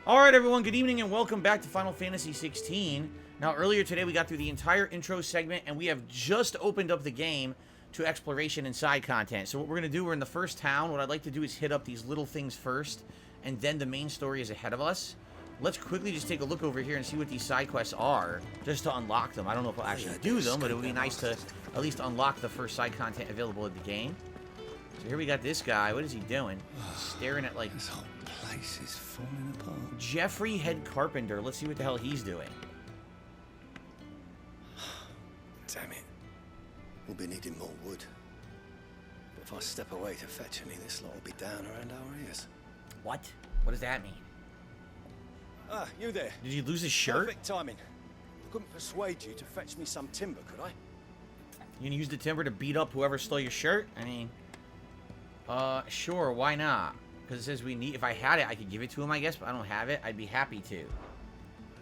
Alright everyone, good evening and welcome back to Final Fantasy XVI. Now earlier today we got through the entire intro segment and we have just opened up the game to exploration and side content. So what we're going to do, we're in the first town. What I'd like to do is hit up these little things first and then the main story is ahead of us. Let's quickly just take a look over here and see what these side quests are, just to unlock them. I don't know if we'll actually do them, but it would be nice to at least unlock the first side content available in the game. So here we got this guy. What is he doing? He's staring at like... This whole place is falling apart. Jeffrey Head Carpenter. Let's see what the hell he's doing. Damn it. We'll be needing more wood. But if I step away to fetch any, this lot will be down around our ears. What? What does that mean? Ah, you there. Did he lose his shirt? Perfect timing. I couldn't persuade you to fetch me some timber, could I? You gonna use the timber to beat up whoever stole your shirt? I mean... sure, why not? Because it says we need... If I had it, I could give it to him, I guess, but I don't have it. I'd be happy to.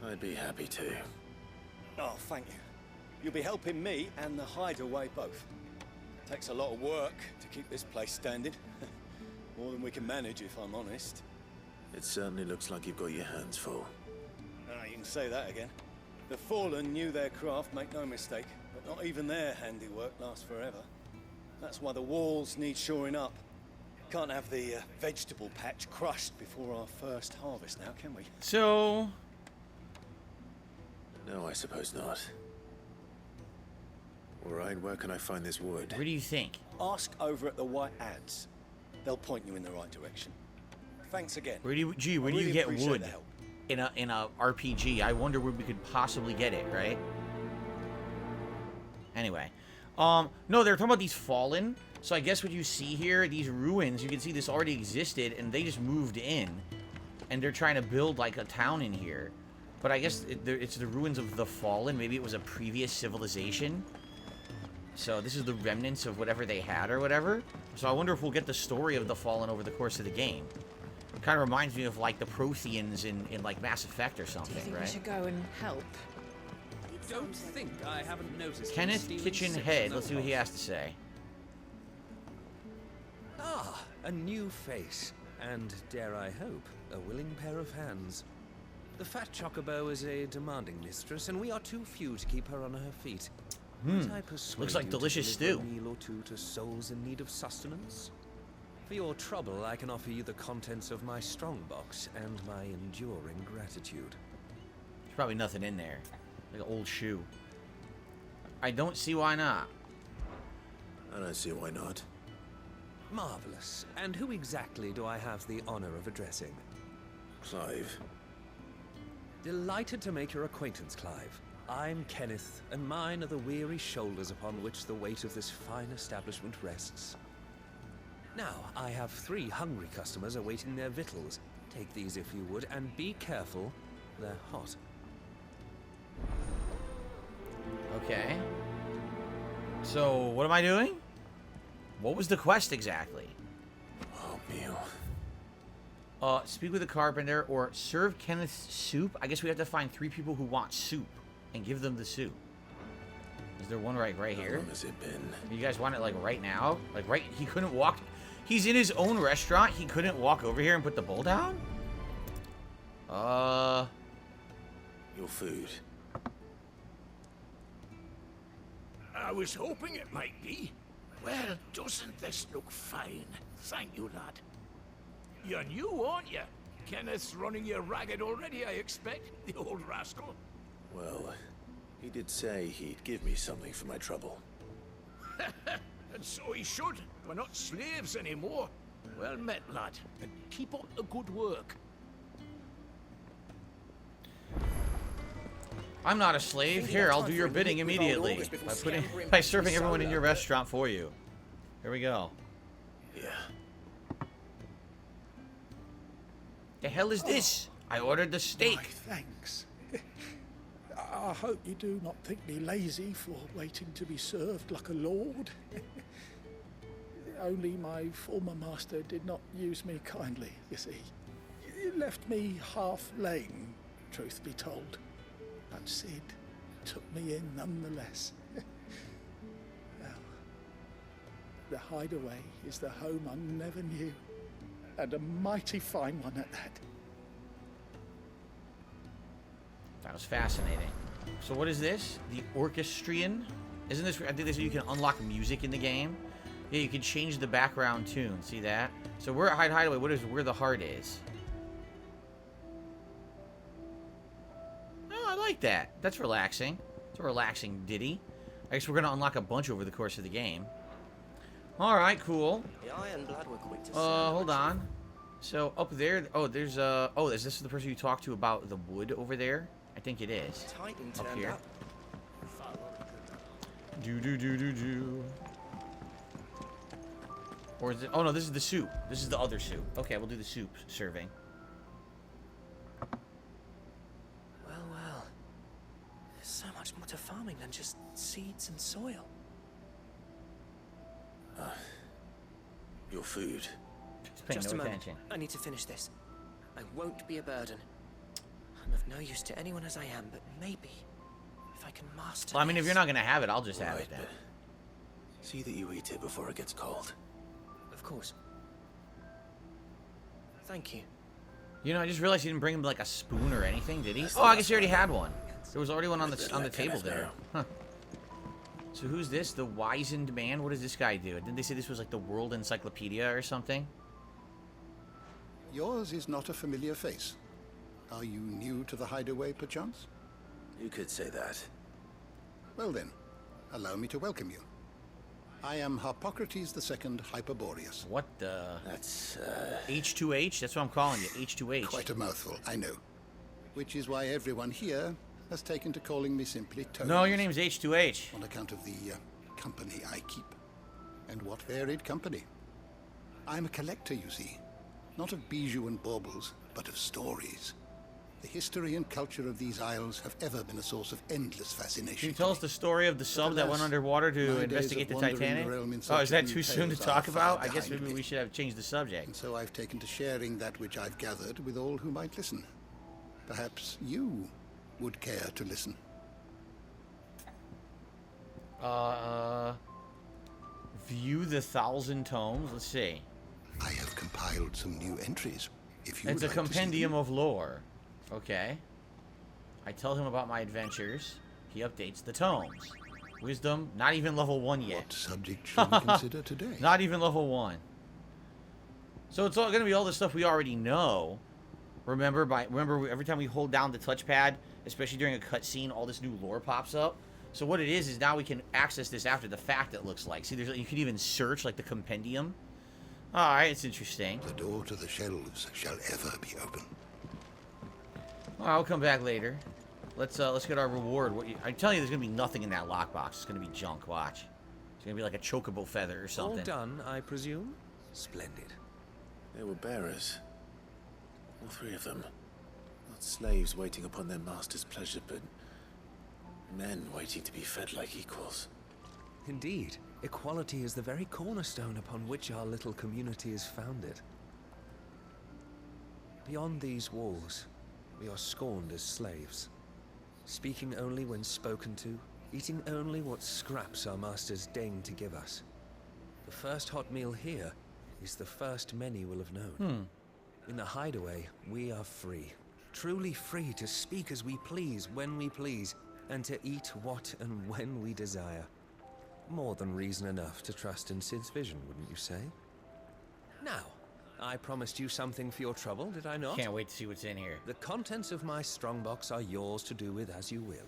I'd be happy to. Oh, thank you. You'll be helping me and the hideaway both. Takes a lot of work to keep this place standing. More than we can manage, if I'm honest. It certainly looks like you've got your hands full. Ah, you can say that again. The Fallen knew their craft, make no mistake, but not even their handiwork lasts forever. That's why the walls need shoring up. Can't have the vegetable patch crushed before our first harvest now, can we? So... No, I suppose not. Alright, where can I find this wood? Where do you think? Ask over at the White Ads. They'll point you in the right direction. Thanks again. Where do you get wood in a RPG? I wonder where we could possibly get it, right? Anyway. No, they're talking about these Fallen. So I guess what you see here, these ruins, you can see this already existed and they just moved in. And they're trying to build like a town in here. But I guess it's the ruins of the Fallen. Maybe it was a previous civilization. So this is the remnants of whatever they had or whatever. So I wonder if we'll get the story of the Fallen over the course of the game. It kind of reminds me of like the Protheans in like Mass Effect or something, Do you think right? we should go and help? Don't think I haven't noticed. Kenneth Kitchen Head. Let's see what he has to say. Ah, a new face, and dare I hope, a willing pair of hands. The fat chocobo is a demanding mistress, and we are too few to keep her on her feet. Might I persuade Looks like you delicious to deliver stew. a meal or two to souls in need of sustenance? For your trouble, I can offer you the contents of my strongbox and my enduring gratitude. There's probably nothing in there. Like an old shoe. I don't see why not. I don't see why not. Marvelous. And who exactly do I have the honor of addressing? Clive. Delighted to make your acquaintance, Clive. I'm Kenneth, and mine are the weary shoulders upon which the weight of this fine establishment rests. Now, I have 3 hungry customers awaiting their victuals. Take these if you would, and be careful, they're hot. Okay. So, what am I doing? What was the quest exactly? Oh, meal. Speak with the carpenter or serve Kenneth's soup. I guess we have to find 3 people who want soup and give them the soup. Is there one right here? How long has it been? You guys want it like right now? Like right? He couldn't walk. He's in his own restaurant. He couldn't walk over here and put the bowl down? Your food. I was hoping it might be. Well, doesn't this look fine? Thank you, lad. You're new, aren't you? Kenneth's running you ragged already, I expect, the old rascal. Well, he did say he'd give me something for my trouble. And so he should. We're not slaves anymore. Well met, lad, and keep up the good work. I'm not a slave. Here, I'll do your bidding immediately by serving everyone in your restaurant for you. Here we go. Yeah. The hell is this? I ordered the steak. My thanks. I hope you do not think me lazy for waiting to be served like a lord. Only my former master did not use me kindly, you see. He left me half lame, truth be told. But Sid took me in nonetheless. Well, the hideaway is the home I never knew, and a mighty fine one at that. That was fascinating. So what is this? The orchestrion? Isn't this... I think this you can unlock music in the game. Yeah, you can change the background tune. See that? So we're at Hideaway. What is where the heart is? Oh, I like that. That's relaxing. It's a relaxing ditty. I guess we're going to unlock a bunch over the course of the game. Alright, cool. The Ironblood were quick to Hold on. So, up there... Oh, there's, oh, is this the person you talked to about the wood over there? I think it is. Titan Up turned here. up. Do. Or is it... Oh, no, this is the soup. This is the other soup. Okay, we'll do the soup serving. Well. There's so much more to farming than just seeds and soil. Your food. Just paying Just no a moment. attention. I need to finish this. I won't be a burden. I'm of no use to anyone as I am, but maybe if I can master Well, I mean, if this- you're not going to have it, I'll just have Right, it then. but see that you eat it before it gets cold. Of course. Thank you. You know, I just realized he didn't bring him, like, a spoon or anything, did he? That's Oh, the I guess he last already one. had one. There was already one on the Let table Kenneth there. know. Huh. So who's this? The wizened man? What does this guy do? Didn't they say this was like the World Encyclopedia or something? Yours is not a familiar face. Are you new to the Hideaway, perchance? You could say that. Well then, allow me to welcome you. I am Harpocrates II Hyperboreus. What the... That's, H2H? That's what I'm calling you. H2H. Quite a mouthful, I know. Which is why everyone here has taken to calling me simply Tones. No, your name's H2H. On account of the company I keep. And what varied company. I'm a collector, you see. Not of bijou and baubles, but of stories. The history and culture of these isles have ever been a source of endless fascination. Can you tell us the story of the sub that went underwater to my days investigate the of wandering the Titanic? realm in Oh, search is of that new too soon to tales talk are about? far I guess behind maybe me. we should have changed the subject. And so I've taken to sharing that which I've gathered with all who might listen. Perhaps you would care to listen. View the 1,000 tomes. Let's see. I have compiled some new entries. If you It's would a like to see compendium them. of lore. Okay. I tell him about my adventures. He updates the tomes. Wisdom, not even level 1 yet. What subject should we consider today? Not even level 1. So it's all going to be all the stuff we already know. Remember, every time we hold down the touchpad, especially during a cutscene, all this new lore pops up. So what it is now we can access this after the fact, it looks like. See, you can even search, like, the compendium. Alright, it's interesting. The door to the shelves shall ever be open. Alright, I'll come back later. Let's get our reward. I'm telling you, there's going to be nothing in that lockbox. It's going to be junk, watch. It's going to be like a chocobo feather or something. All done, I presume? Splendid. They were bearers. All three of them. Not slaves waiting upon their master's pleasure, but men waiting to be fed like equals. Indeed, equality is the very cornerstone upon which our little community is founded. Beyond these walls, we are scorned as slaves. Speaking only when spoken to, eating only what scraps our masters deign to give us. The first hot meal here is the first many will have known. In the Hideaway, we are free. Truly free to speak as we please, when we please, and to eat what and when we desire. More than reason enough to trust in Sid's vision, wouldn't you say? Now, I promised you something for your trouble, did I not? Can't wait to see what's in here. The contents of my strongbox are yours to do with as you will.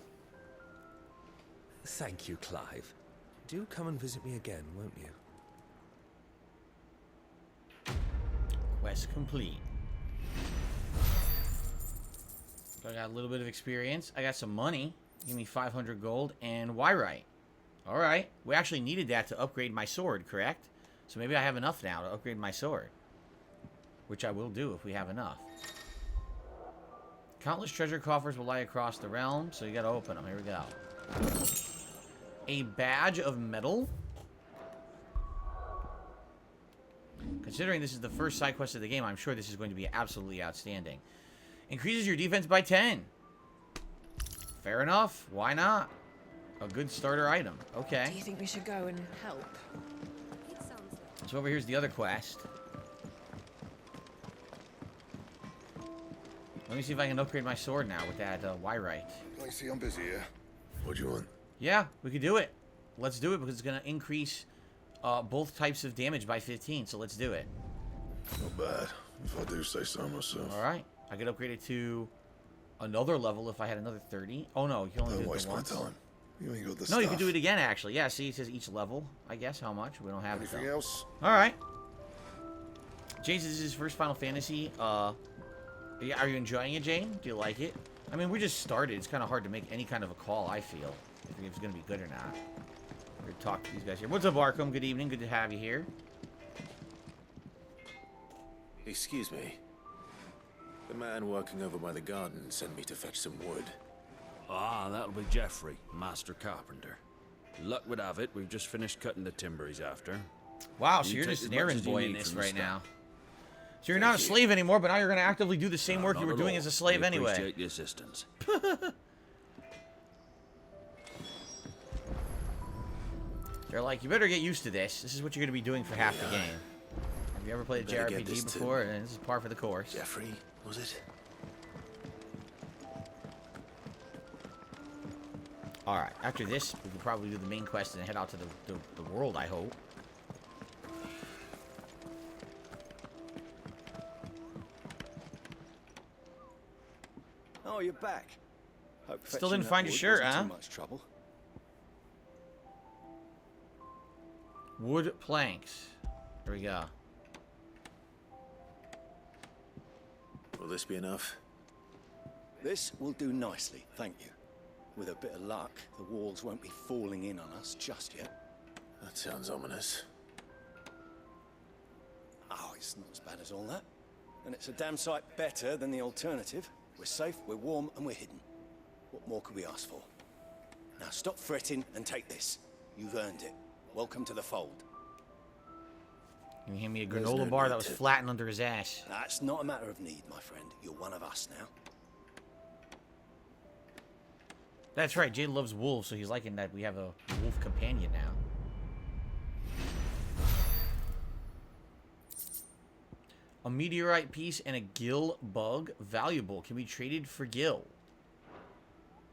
Thank you, Clive. Do come and visit me again, won't you? Quest complete. So I got a little bit of experience. I got some money. Give me 500 gold and Wyrite. Alright. We actually needed that to upgrade my sword, correct? So maybe I have enough now to upgrade my sword. Which I will do if we have enough. Countless treasure coffers will lie across the realm, so you gotta open them. Here we go. A badge of metal? Considering this is the first side quest of the game, I'm sure this is going to be absolutely outstanding. Increases your defense by 10. Fair enough. Why not? A good starter item. Okay. Do you think we should go and help? So over here's the other quest. Let me see if I can upgrade my sword now with that Y-right. I see I'm busy here. What do you want? Yeah, we could do it. Let's do it because it's going to increase both types of damage by 15, so let's do it. Not bad, if I do say so myself. Alright, I could upgrade it to another level if I had another 30. Oh no, you can only Don't do it waste my once. time. You ain't got the No, stuff. you can do it again actually. Yeah, see, it says each level. I guess how much? We don't have Anything it though. else? Alright. James, this is his first Final Fantasy. Are you enjoying it, Jane? Do you like it? I mean, we just started. It's kind of hard to make any kind of a call, I feel. If it's going to be good or not. We're going to talk to these guys here. What's up, Arkham? Good evening. Good to have you here. Excuse me. The man working over by the garden sent me to fetch some wood. Ah, that'll be Jeffrey, master carpenter. Luck would have it, we've just finished cutting the timber he's after. Wow, so You you're take just as an much errand as you boy in need this from the right start. now. So you're not a slave anymore, but now you're going to actively do the same work you Not were at doing all. as a slave We anyway. appreciate the assistance. They're like, you better get used to this. This is what you're going to be doing for half the game. Have you ever played a Better get this JRPG to- before? And this is par for the course. Jeffrey, was it? Alright, after this, we can probably do the main quest and head out to the world, I hope. Oh, you're back. Hope Still fetching didn't that find your wood shirt, wasn't huh? Too much trouble. Wood planks. There we go. Will this be enough? This will do nicely, thank you. With a bit of luck, the walls won't be falling in on us just yet. That sounds ominous. Oh, it's not as bad as all that. And it's a damn sight better than the alternative. We're safe, we're warm, and we're hidden. What more could we ask for? Now stop fretting and take this. You've earned it. Welcome to the fold. Can you hand me a There's granola no bar need that was to- flattened under his ass? That's not a matter of need, my friend. You're one of us now. That's right, Jade loves wolves, so he's liking that we have a wolf companion now. A meteorite piece and a gill bug. Valuable. Can be traded for gill.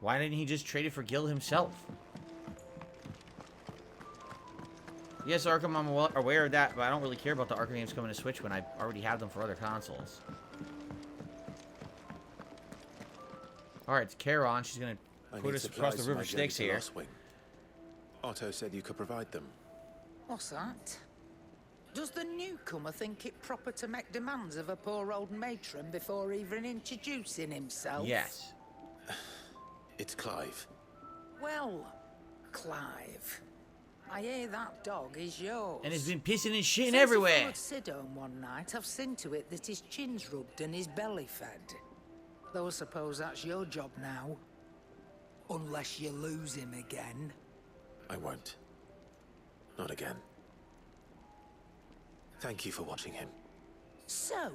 Why didn't he just trade it for gill himself? Yes, Arkham, I'm aware of that, but I don't really care about the Arkham games coming to Switch when I already have them for other consoles. Alright, it's Charon. She's going I to put need us across the supplies for river my journey Styx to here. Lost Wing. Otto said you could provide them. What's that? Does the newcomer think it proper to make demands of a poor old matron before even introducing himself? Yes. It's Clive. Well, Clive, I hear that dog is yours. And it's been pissing and shitting Since everywhere. he followed Sid home one night, I've seen to it that his chin's rubbed and his belly fed. Though I suppose that's your job now. Unless you lose him again. I won't. Not again. Thank you for watching him. So,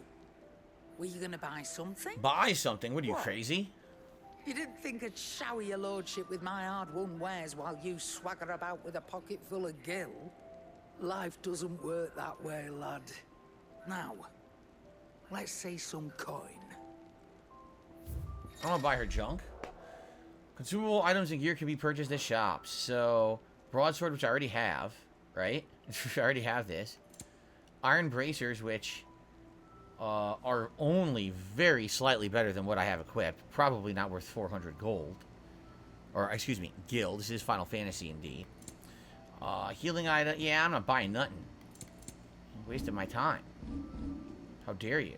were you gonna buy something? Buy something? What are you, What? crazy? You didn't think I'd shower your lordship with my hard-won wares while you swagger about with a pocket full of gill? Life doesn't work that way, lad. Now, let's see some coin. I want to buy her junk. Consumable items and gear can be purchased at shops. So, broadsword, which I already have, right? I already have this. Iron bracers, which are only very slightly better than what I have equipped. Probably not worth 400 gold. Or, excuse me, gil. This is Final Fantasy, indeed. Healing item. Yeah, I'm not buying nothing. I'm wasting my time. How dare you?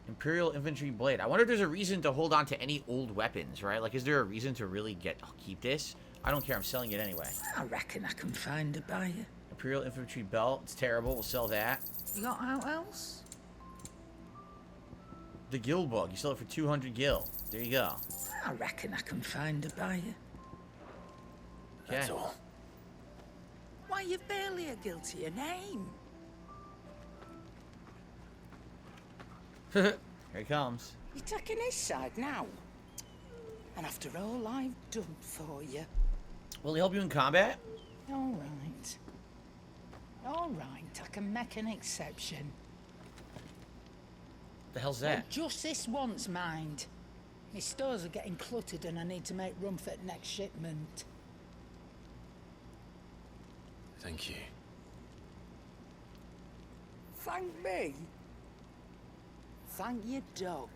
Imperial Infantry Blade. I wonder if there's a reason to hold on to any old weapons, right? Like, is there a reason to really keep this? I don't care. I'm selling it anyway. I reckon I can find a buyer. Imperial Infantry Belt. It's terrible. We'll sell that. You got out else? The Gil Bug. You sell it for 200 gil. There you go. I reckon I can find a buyer. That's Okay. all. Why, you've barely a gil to your name. Here he comes. You're taking his side now. And after all I've done for you. Will he help you in combat? All right. All right, I can make an exception. The hell's that? Well, just this once, mind. My stores are getting cluttered and I need to make room for the next shipment. Thank you. Thank me? Thank your dog.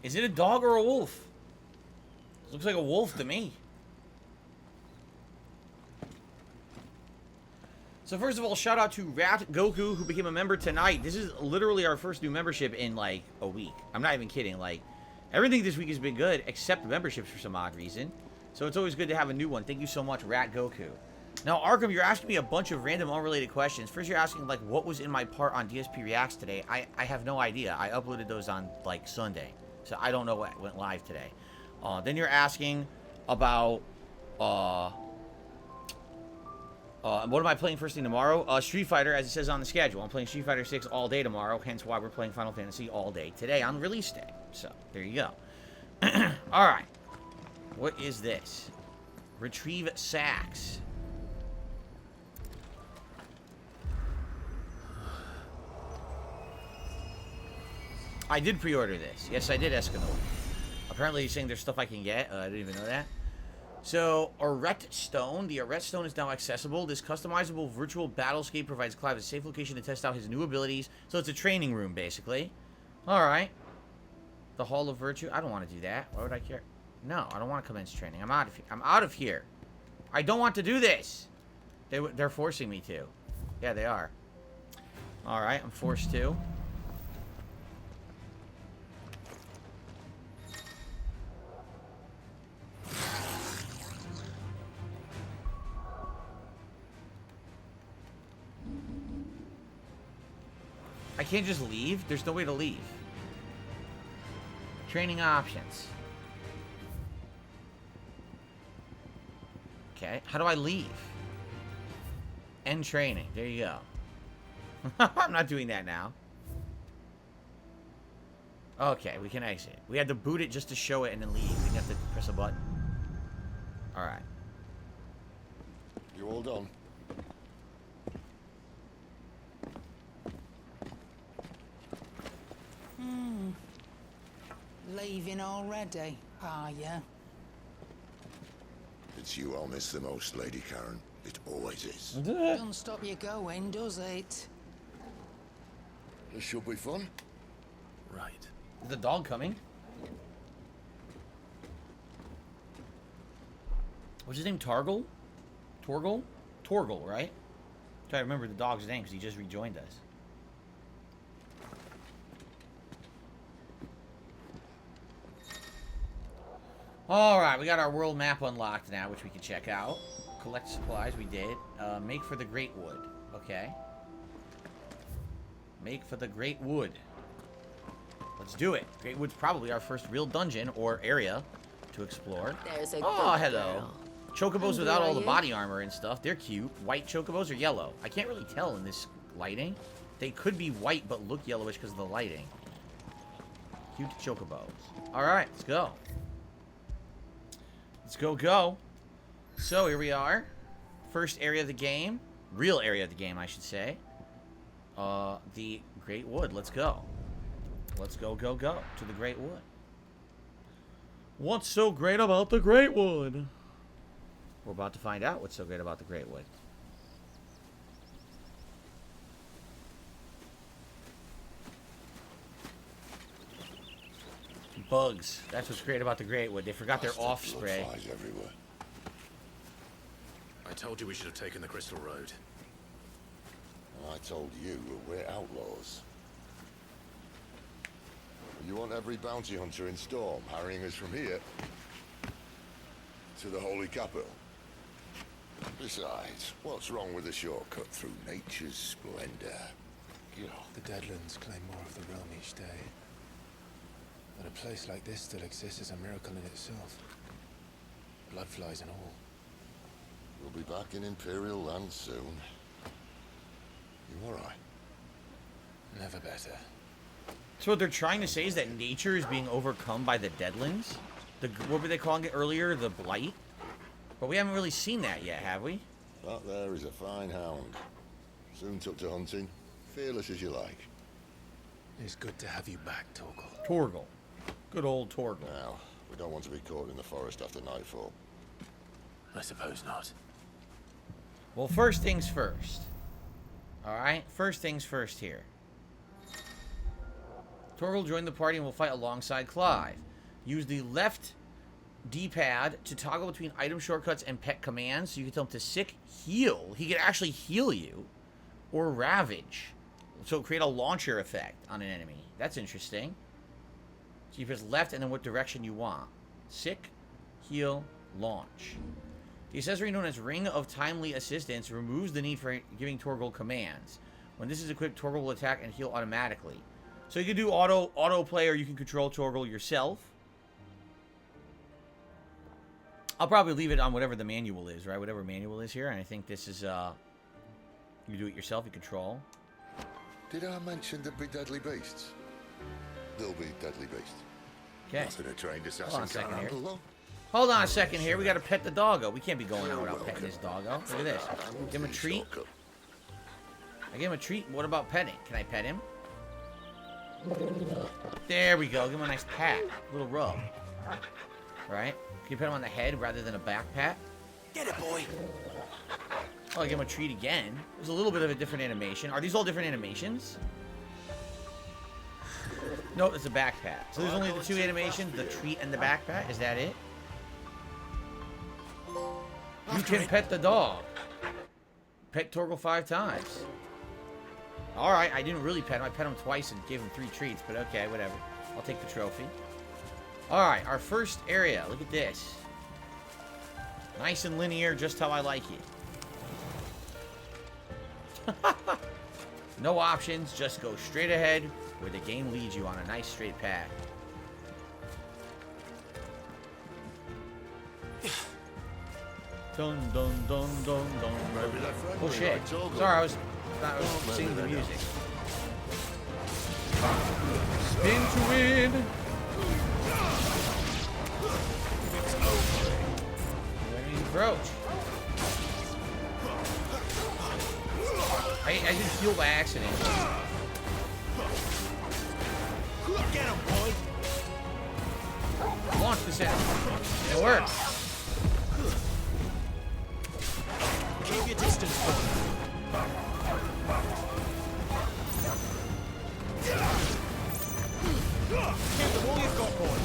Is it a dog or a wolf? Looks like a wolf to me. So first of all, shout out to Rat Goku, who became a member tonight. This is literally our first new membership in, like, a week. I'm not even kidding. Like, everything this week has been good, except memberships for some odd reason. So it's always good to have a new one. Thank you so much, Rat Goku. Now, Arkham, you're asking me a bunch of random, unrelated questions. First, you're asking, like, what was in my part on DSP Reacts today. I have no idea. I uploaded those on, like, Sunday. So I don't know what went live today. Then you're asking about, what am I playing first thing tomorrow? Street Fighter, as it says on the schedule. I'm playing Street Fighter 6 all day tomorrow, hence why we're playing Final Fantasy all day today on release day. So, there you go. Alright. What is this? Retrieve sacks. I did pre-order this. Yes, I did, Escanol. Apparently he's saying there's stuff I can get. I didn't even know that. So, Arret Stone. The Arret Stone is now accessible. This customizable virtual battlescape provides Clive a safe location to test out his new abilities. So it's a training room, basically. Alright. The Hall of Virtue. I don't want to do that. Why would I care? No, I don't want to commence training. I'm out of here. I'm out of here. I don't want to do this. They're forcing me to. Yeah, they are. Alright, I'm forced to. I can't just leave? There's no way to leave. Training options. Okay, how do I leave? End training. There you go. I'm not doing that now. Okay, we can exit. We had to boot it just to show it and then leave. We didn't have to press a button. Alright. You all done? Leaving already, are ya? It's you I'll miss the most, Lady Karen. It always is. Don't stop you going, does it? This should be fun. Right. Is the dog coming? What's his name? Targle? Torgle? Torgle, right? I'm trying to remember the dog's name because he just rejoined us. Alright, we got our world map unlocked now, which we can check out. Collect supplies, we did. Make for the Greatwood. Okay. Make for the Greatwood. Let's do it. Greatwood's probably our first real dungeon or area to explore. There's a oh, good hello. girl. Chocobos without all the you? body armor and stuff. They're cute. White chocobos or yellow? I can't really tell in this lighting. They could be white but look yellowish because of the lighting. Cute chocobos. Alright, let's go. Let's go. So, here we are. First area of the game. Real area of the game, I should say. The Greatwood. Let's go. Let's go to the Greatwood. What's so great about the Greatwood? We're about to find out what's so great about the Greatwood. Bugs. That's what's great about the Greatwood. They forgot their off spray. Flies everywhere. I told you we should have taken the Crystal Road. I told you that we're outlaws. You want every bounty hunter in Storm harrying us from here to the Holy Capital. Besides, what's wrong with a shortcut through nature's splendor? The Deadlands claim more of the realm each day. But a place like this still exists is a miracle in itself. Bloodflies and all. We'll be back in Imperial land soon. You alright? Never better. So what they're trying to say is that nature is being overcome by the Deadlands? What were they calling it earlier? The Blight? But we haven't really seen that yet, have we? That there is a fine hound. Soon took to hunting. Fearless as you like. It's good to have you back, Torgal. Torgal. Good old Torgal. Now, we don't want to be caught in the forest after nightfall. I suppose not. Well, first things first. Alright? First things first here. Torgal joined the party and will fight alongside Clive. Use the left D-pad to toggle between item shortcuts and pet commands. So you can tell him to sick, heal. He can actually heal you. Or ravage. So create a launcher effect on an enemy. That's interesting. So you press left and then what direction you want. Sick, heal, launch. The accessory known as Ring of Timely Assistance removes the need for giving Torgal commands. When this is equipped, Torgal will attack and heal automatically. So you can do auto play, or you can control Torgal yourself. I'll probably leave it on whatever the manual is, right? Whatever manual is here, and I think this is you do it yourself, you control. Did I mention there'd be deadly beasts? There'll be deadly beasts. Okay. Nothing a trained Hold on assassin a second can't here. handle, though. Hold on a second here. We gotta pet the doggo. We can't be going out without petting this doggo. Look at this. Give him a treat. I give him a treat. What about petting? Can I pet him? There we go. Give him a nice pat. A little rub. Right? Can you pet him on the head rather than a back pat? Get it, boy. Oh, I give him a treat again. There's a little bit of a different animation. Are these all different animations? No, it's a back pat. So there's only the two animations, the treat and the back pat. Is that it? You can pet the dog. Pet Torgal 5 times. Alright, I didn't really pet him. I pet him twice and gave him 3 treats, but okay, whatever. I'll take the trophy. Alright, our first area. Look at this. Nice and linear, just how I like it. No options, just go straight ahead where the game leads you on a nice straight path. Dun dun dun dun dun. Oh shit! Sorry, I was singing the music. Spin to win. Approach. I didn't heal by accident. Get him, boy. Launch this in. It worked. Keep your distance, boy. Give them all you've got, boy.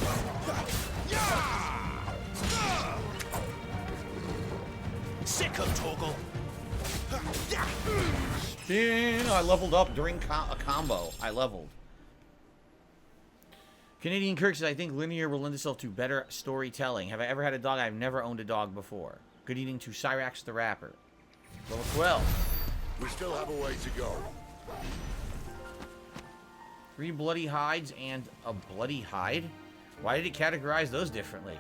Sick of Torgal. Spin. Oh, I leveled up during a combo. I leveled. Canadian Kirk says, I think linear will lend itself to better storytelling. Have I ever had a dog? I've never owned a dog before. Good evening to Cyrax the Rapper. Level 12. We still have a way to go. 3 bloody hides and a bloody hide? Why did it categorize those differently?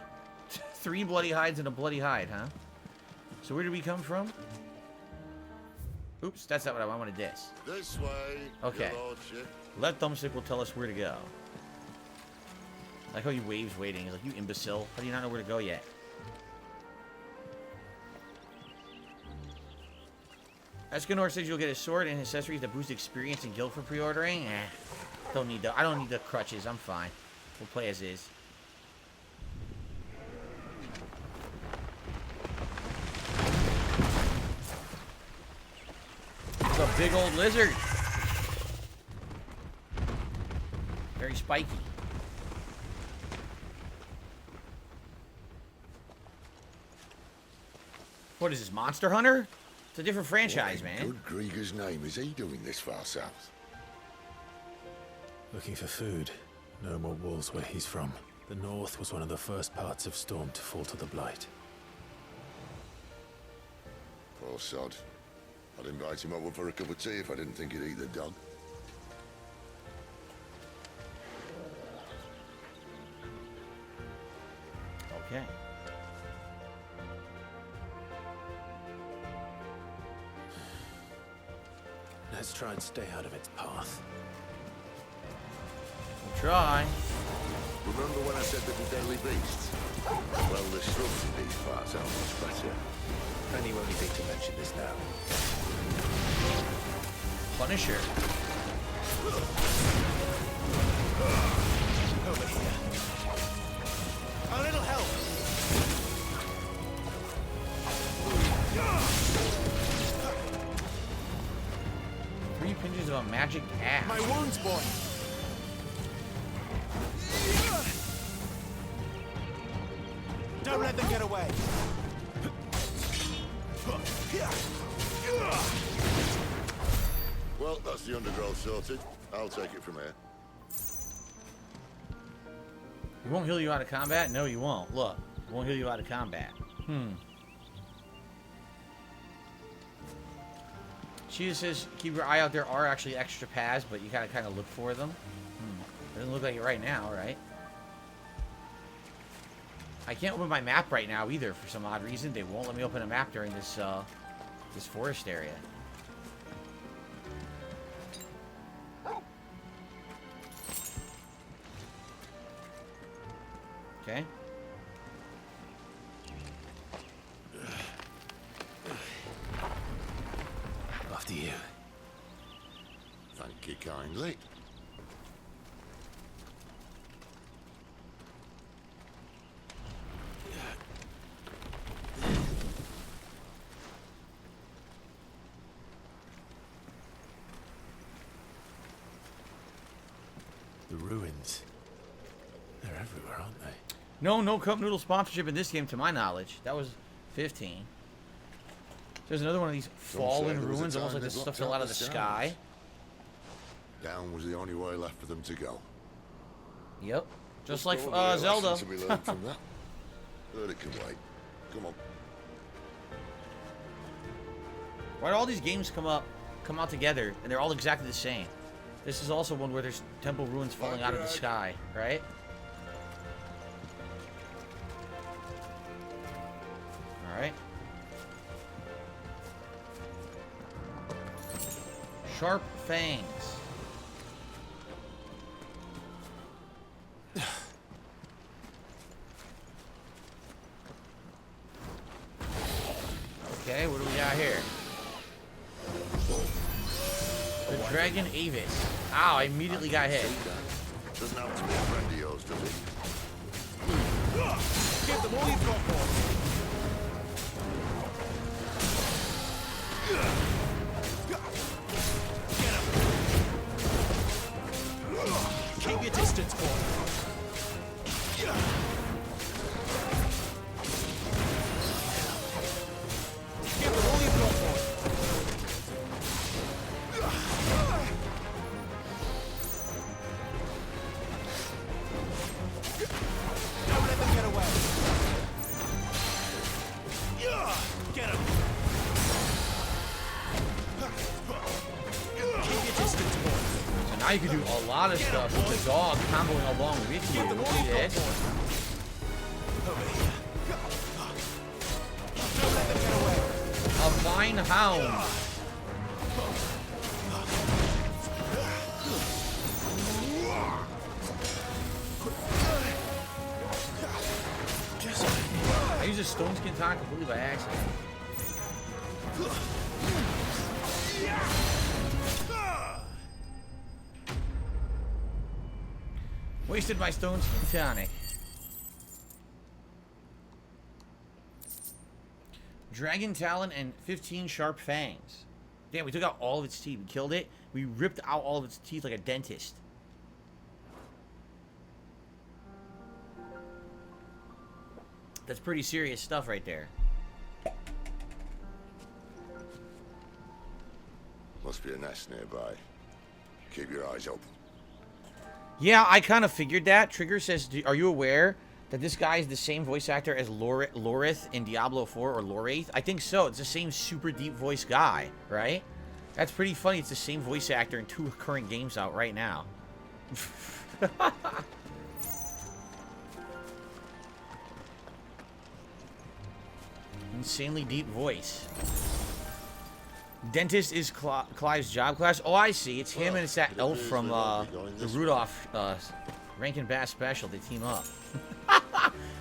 3 bloody hides and a bloody hide, huh? So where did we come from? Oops, that's not what I wanted this. This way, okay. Your lordship. Let Thumbstick will tell us where to go. I like how he waves waiting. He's like, you imbecile. How do you not know where to go yet? Escanor says you'll get a sword and accessories that boost experience and guild for pre-ordering. Don't need the. I don't need the crutches. I'm fine. We'll play as is. It's a big old lizard. Very spiky. What is this, Monster Hunter? It's a different franchise, man. Good Grieger's name is he doing this far south? Looking for food. No more wolves where he's from. The north was one of the first parts of Storm to fall to the Blight. Poor sod. I'd invite him over for a cup of tea if I didn't think he'd eat the dog. Okay. Let's try and stay out of its path. We'll try. Remember when I said there were deadly beasts? Well, the shrubs in these parts are much better. And you only think to mention this now. Punisher. Over here. A little help. 3 pinches of a magic axe. My wounds, boy. Don't let them get away. Well, that's the undergrowth sorted. I'll take it from here. He won't heal you out of combat? No, you won't. Look, he won't heal you out of combat. She just says, keep your eye out. There are actually extra paths, but you gotta kind of look for them. Doesn't look like it right now, right? I can't open my map right now either for some odd reason. They won't let me open a map during this this forest area. Okay. After you. Thank you kindly. The ruins. They're everywhere, aren't they? No Cup Noodle sponsorship in this game, to my knowledge. That was 15. There's another one of these fallen ruins, almost like this stuff fell out of the sky. Down was the only way left for them to go. Yep. Just There's like probably a Zelda. lesson to be learned from that. But it can wait. Come on. Why do all these games come out together and they're all exactly the same? This is also one where there's temple ruins falling out of the sky, right? Alright. Sharp fangs. Okay, what do we got here? The Dragon Avis. Ow, I immediately got hit. Doesn't have to be a friend of yours, does it? Give them all you've got, boy. Get him. Keep your distance, boy. Give them all you've got, boy. Don't let them get away. Get him. Keep your distance, boy. So now you can do a lot of stuff with the dog comboing along with you. Look at this. Over here. Don't let them get away. A fine hound. I used a stone skin taunt completely by accident. Wasted my stone skin tonic. Dragon Talon and 15 sharp fangs. Damn, we took out all of its teeth. We killed it. We ripped out all of its teeth like a dentist. That's pretty serious stuff right there. Must be a nest nearby. Keep your eyes open. Yeah, I kind of figured that. Trigger says, are you aware that this guy is the same voice actor as Lorith in Diablo 4 or Lorith? I think so. It's the same super deep voice guy, right? That's pretty funny. It's the same voice actor in 2 current games out right now. Insanely deep voice. Dentist is Clive's job class. Oh, I see. It's him and it's that elf from the Rudolph Rankin Bass special. They team up.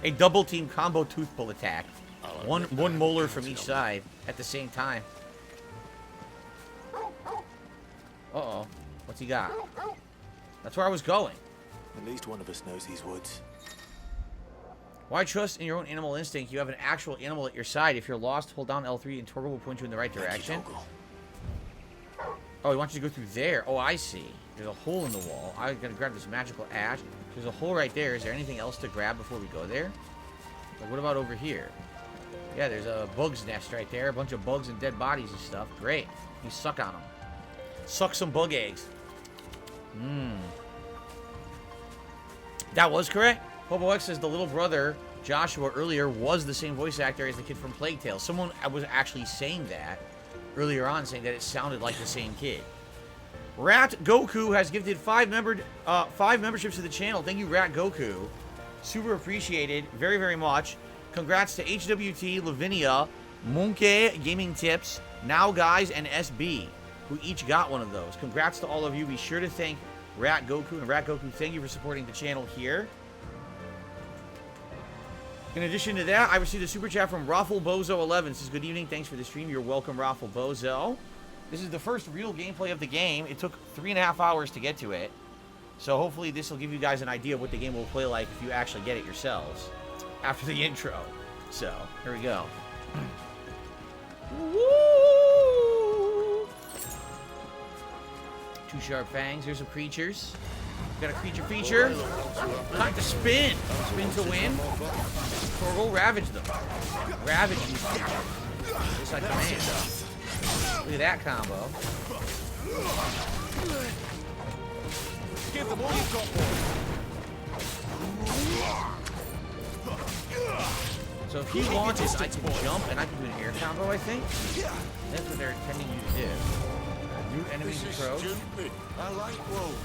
A double team combo tooth pull attack. One molar from each side at the same time. Uh-oh. What's he got? That's where I was going. At least one of us knows these woods. Why trust in your own animal instinct? You have an actual animal at your side. If you're lost, hold down L3 and Torgal will point you in the right direction. Oh, he wants you to go through there. Oh, I see. There's a hole in the wall. I gotta grab this magical ash. There's a hole right there. Is there anything else to grab before we go there? Like, what about over here? Yeah, there's a bug's nest right there. A bunch of bugs and dead bodies and stuff. Great. You suck on them. Suck some bug eggs. Mmm. That was correct. Hobo X says the little brother, Joshua, earlier was the same voice actor as the kid from Plague Tale. Someone was actually saying that earlier on, saying that it sounded like the same kid. Rat Goku has gifted 5 memberships to the channel. Thank you, Rat Goku. Super appreciated. Very, very much. Congrats to HWT, Lavinia, Monkey Gaming Tips, Now Guys, and SB, who each got one of those. Congrats to all of you. Be sure to thank Rat Goku. And Rat Goku, thank you for supporting the channel here. In addition to that, I received a super chat from Raffle Bozo 11. Says, good evening. Thanks for the stream. You're welcome, Raffle Bozo. This is the first real gameplay of the game. It took 3.5 hours to get to it. So hopefully this will give you guys an idea of what the game will play like if you actually get it yourselves after the intro. So, here we go. Woo! 2 sharp fangs. Here's some creatures. Got a creature feature. Time to spin. Spin to win. Torgal, ravage them. Ravage these creatures. Just like command. Look at that combo. Give them all you've got, boy. So if he launches, I can jump and I can do an air combo, I think. That's what they're intending you to do. Root enemies and pros. I like wolves.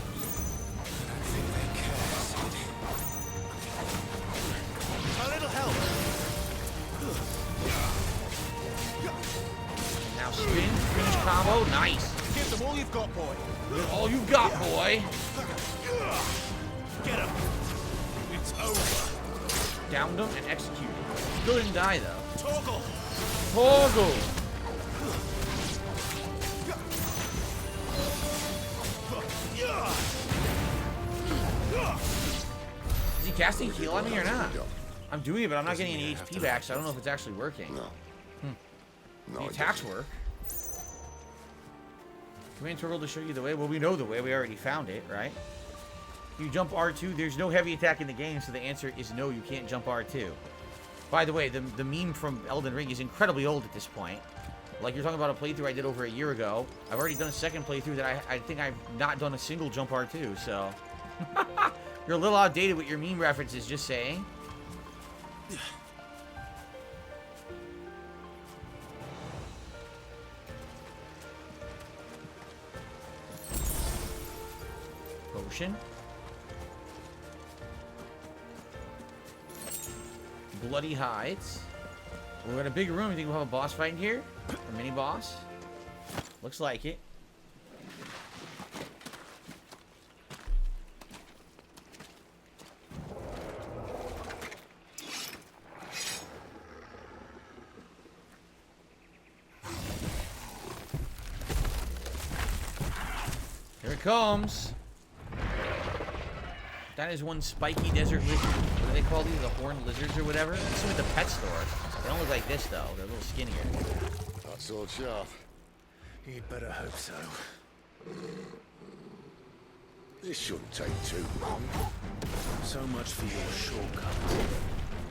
A little help. And now spin, finish combo, nice. Give them all you've got, boy. With all you got, boy. Get him. It's over. Downed him and executed. Still didn't die though. Torgal. Torgal. Is he casting heal on me or not? I'm doing it, but I'm not getting any HP back, so I don't know if it's actually working. No. The attacks work. Command Torgal to show you the way. Well, we know the way. We already found it, right? You jump R2. There's no heavy attack in the game, so the answer is no, you can't jump R2. By the way, the meme from Elden Ring is incredibly old at this point. Like, you're talking about a playthrough I did over a year ago. I've already done a second playthrough that I think I've not done a single jump R2, so... You're a little outdated with your meme references, just saying. Potion. Bloody hides. We're in a big room. You think we'll have a boss fight in here? A mini boss? Looks like it. Here it comes. That is one spiky desert lizard. What do they call these? The horned lizards or whatever? This is at the pet store. They don't look like this, though. They're a little skinnier. That sword sharp. You'd better hope so. This shouldn't take too long. So much for your shortcut.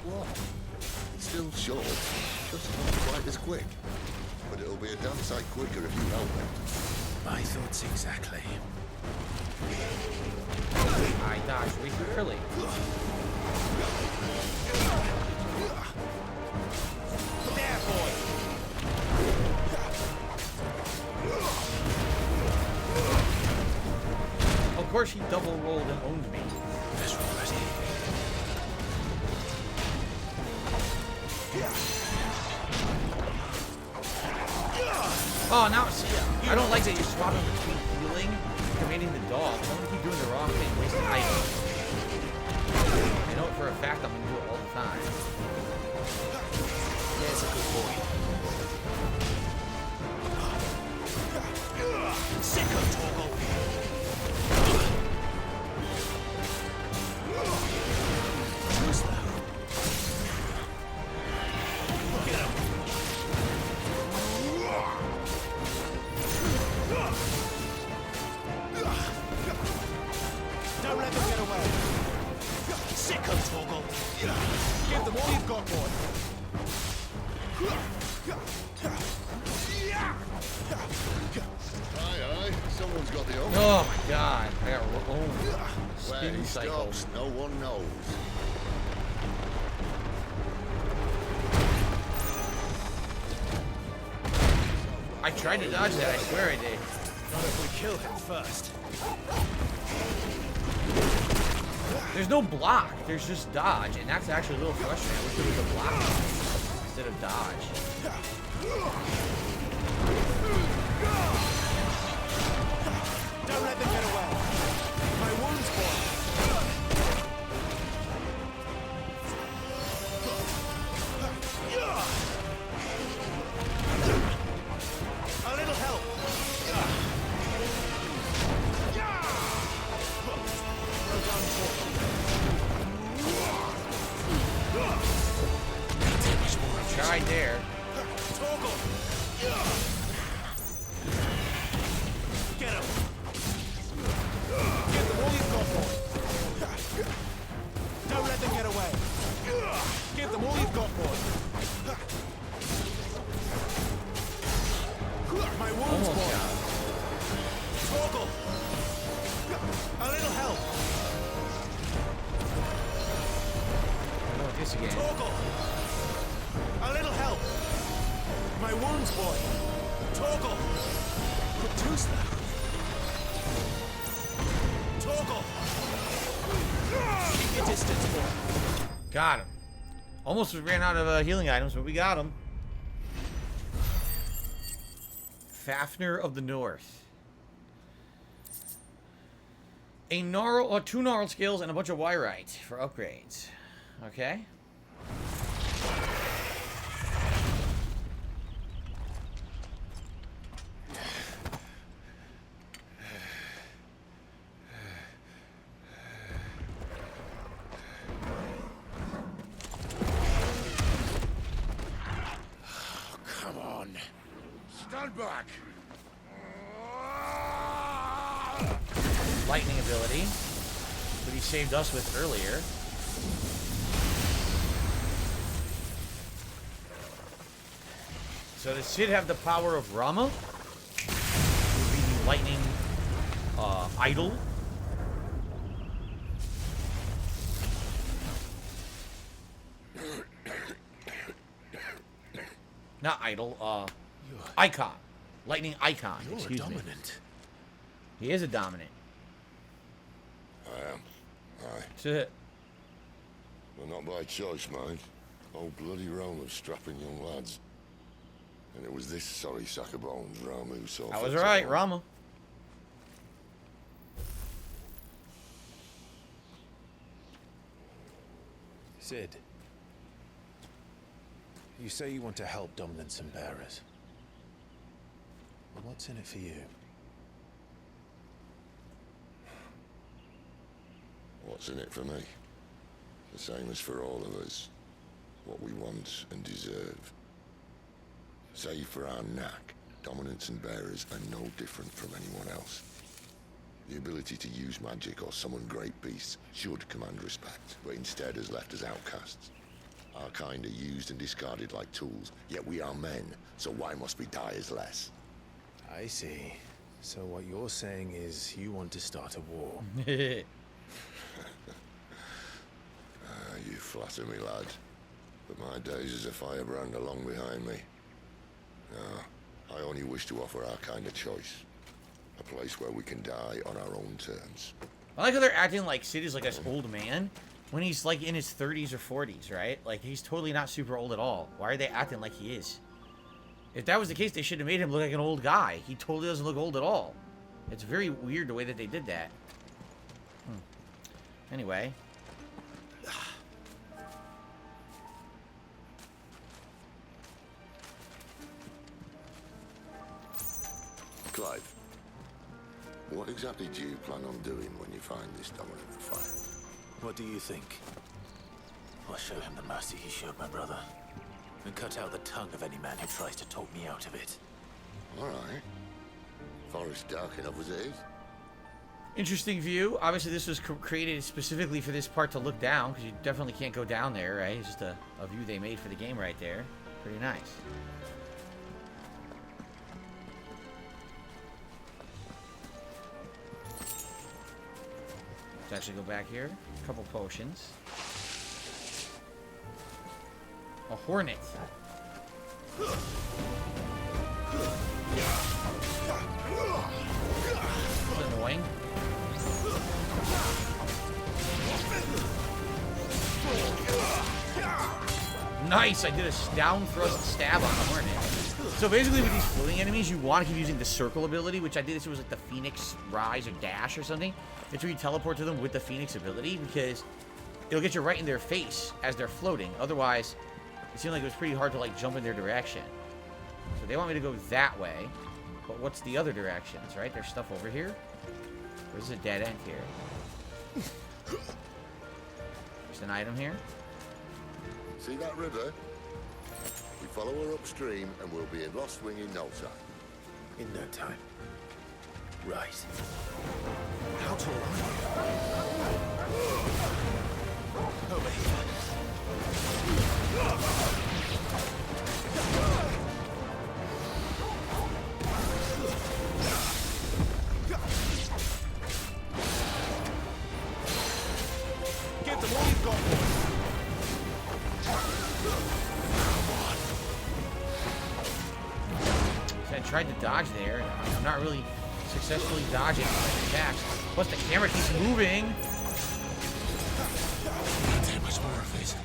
What? It's still short. Just not quite as quick. But it'll be a damn sight quicker if you help me. My thoughts exactly. I dodged way too early. There, boy. Of course he double rolled and owned me. Oh, now see, I don't like that you're swapping between healing and commanding the dog. I'm gonna keep doing the wrong thing, wasting items. I know it for a fact I'm gonna do it all the time. There's a good boy. Sicko Torgal! Too slow. Get him! Don't let them get away! Sicko Torgal! Give them all you've got, boy! Aye, someone's got the hook. Oh my god. I got Where spin he cycle. stops, no one knows. I tried to dodge that, I swear I did. Not if we kill him first. There's no block, there's just dodge, and that's actually a little frustrating. I wish there was a block instead of dodge. Don't let them get away. My wounds, boy. A little help. Well done, Tried there. Torgal. Get him. Get them all you've got, boy. Don't let them get away. Give them all you've got, boy. My wounds, Almost boy. got him. Torgal. A little help. Oh, this again. Torgal. A little help. My wounds, boy. Torgal. Too slow. Torgal. Keep your distance, boy. Got him. Almost ran out of healing items, but we got him. Fafnir of the North. A gnarl, or 2 gnarled skills and a bunch of wyrite for upgrades. Okay. Come on. Stand back. Lightning ability, that he saved us with earlier. So does Sid have the power of Rama? Would be the lightning idol. Not idol, icon. Lightning icon, excuse me. He is a dominant. I am. Aye. That's it. But not by choice, mind. Old bloody Rome of strapping young lads. And it was this sorry sack of bones, Rama, who saw I fit was to right, own. Rama. Sid, you say you want to help dominants and bearers. Well, what's in it for you? What's in it for me? The same as for all of us. What we want and deserve. Save for our knack, dominants and bearers are no different from anyone else. The ability to use magic or summon great beasts should command respect, but instead has left us outcasts. Our kind are used and discarded like tools, yet we are men, so why must we die as less? I see. So what you're saying is you want to start a war. You flatter me, lad. But my days as a firebrand are long behind me. No, I only wish to offer our kind of choice. A place where we can die on our own terms. I like how they're acting like Sid is like this old man when he's like in his 30s or 40s, right? Like he's totally not super old at all. Why are they acting like he is? If that was the case, they should have made him look like an old guy. He totally doesn't look old at all. It's very weird the way that they did that. Anyway. Clive, What exactly do you plan on doing when you find this dominant of fire? What do you think? I'll show him the mercy he showed my brother, and cut out the tongue of any man who tries to talk me out of it. All right. Forest dark enough as it is. Interesting view. Obviously, this was created specifically for this part to look down, because you definitely can't go down there, right? It's just a view they made for the game right there. Pretty nice. Let's actually go back here. A couple potions. A hornet. That's annoying. Nice! I did a down thrust stab on the hornet. So basically with these floating enemies, you want to keep using the circle ability, which I did this was like the Phoenix Rise or Dash or something. It's where you teleport to them with the Phoenix ability, because it'll get you right in their face as they're floating. Otherwise, it seemed like it was pretty hard to like jump in their direction. So they want me to go that way. But what's the other directions, right? There's stuff over here. There's a dead end here. There's an item here. See that river? We follow her upstream and we'll be in Lost Wing in no time. In no time. Right. How tall are you? Over here. Give them all you've got, boys. So I tried to dodge there. I'm not really successfully dodging my attacks. Plus the camera keeps moving. Can't take much more of it.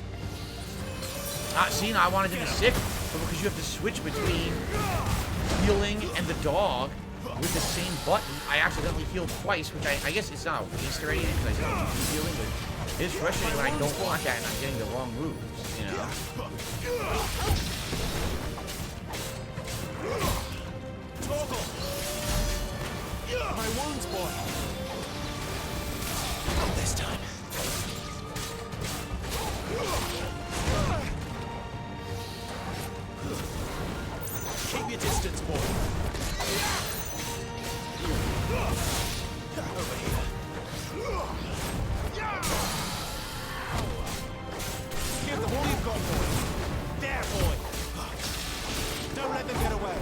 See, now I wanted him to sick, but because you have to switch between healing and the dog with the same button, I accidentally healed twice, which I guess it's not a waste or anything, because I still keep healing, but it's frustrating when I don't want that and I'm getting the wrong moves, you know? Toggle! My wounds, boy! Not this time. Keep your distance, boy. Over here. Give them all you've got, boy. There, boy. Don't let them get away.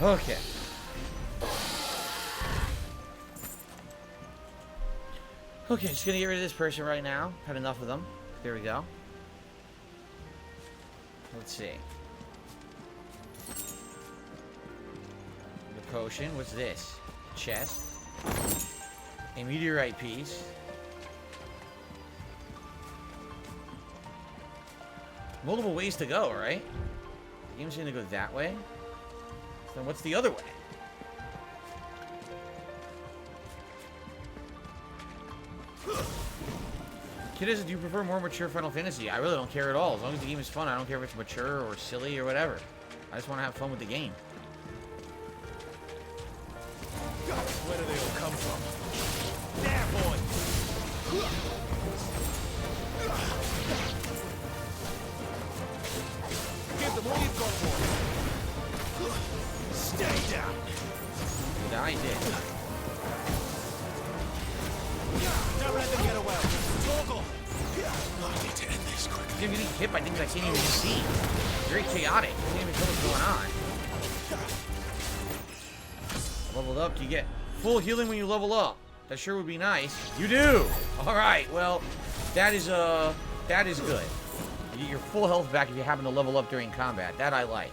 Okay. Okay, just gonna get rid of this person right now. Had enough of them. There we go. Let's see. The potion. What's this? Chest. A meteorite piece. Multiple ways to go, right? The game's gonna go that way. Then what's the other way? Kid says, do you prefer more mature Final Fantasy? I really don't care at all. As long as the game is fun, I don't care if it's mature or silly or whatever. I just want to have fun with the game. Where do they all come from? There, boy! Give them all you've got, boy! Stay down! Yeah, I did. Don't let them get away! Toggle! I need to end this quickly. You're getting hit by things I can't even see. Very chaotic. I can't even tell what's going on. Leveled up. Do you get full healing when you level up? That sure would be nice. You do! Alright, well, that is good. You get your full health back if you happen to level up during combat. That I like.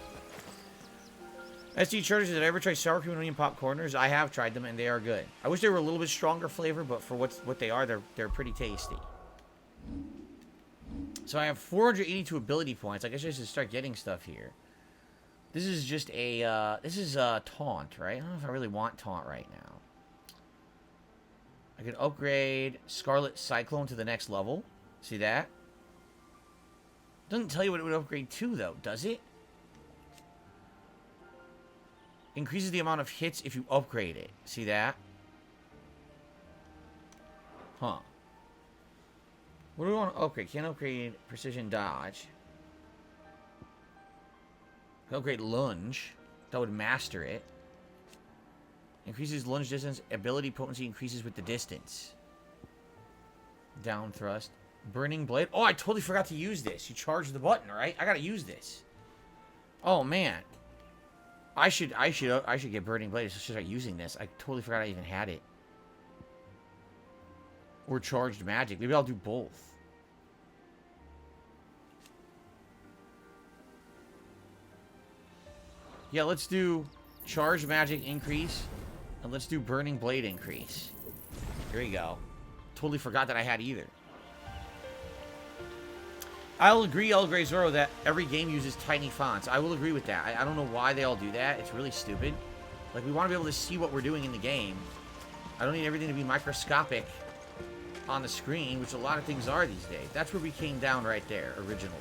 SD Charters, did I ever try sour cream and onion popcorners? I have tried them, and they are good. I wish they were a little bit stronger flavor, but for what they are, they're pretty tasty. So I have 482 ability points. I guess I should start getting stuff here. This is just a, this is a taunt, right? I don't know if I really want taunt right now. I could upgrade Scarlet Cyclone to the next level. See that? Doesn't tell you what it would upgrade to, though, does it? Increases the amount of hits if you upgrade it. See that? Huh. What do we want to upgrade? Can't upgrade precision dodge. Can upgrade lunge. That would master it. Increases lunge distance. Ability potency increases with the distance. Down thrust. Burning blade. Oh, I totally forgot to use this. You charge the button, right? I gotta use this. Oh man. I should get burning blade. I should start using this. I totally forgot I even had it. Or charged magic. Maybe I'll do both. Yeah, let's do charged magic increase. And let's do burning blade increase. Here we go. Totally forgot that I had either. I'll agree, El Grey Zoro, that every game uses tiny fonts. I will agree with that. I don't know why they all do that. It's really stupid. Like, we want to be able to see what we're doing in the game. I don't need everything to be microscopic on the screen, which a lot of things are these days. That's where we came down right there, originally.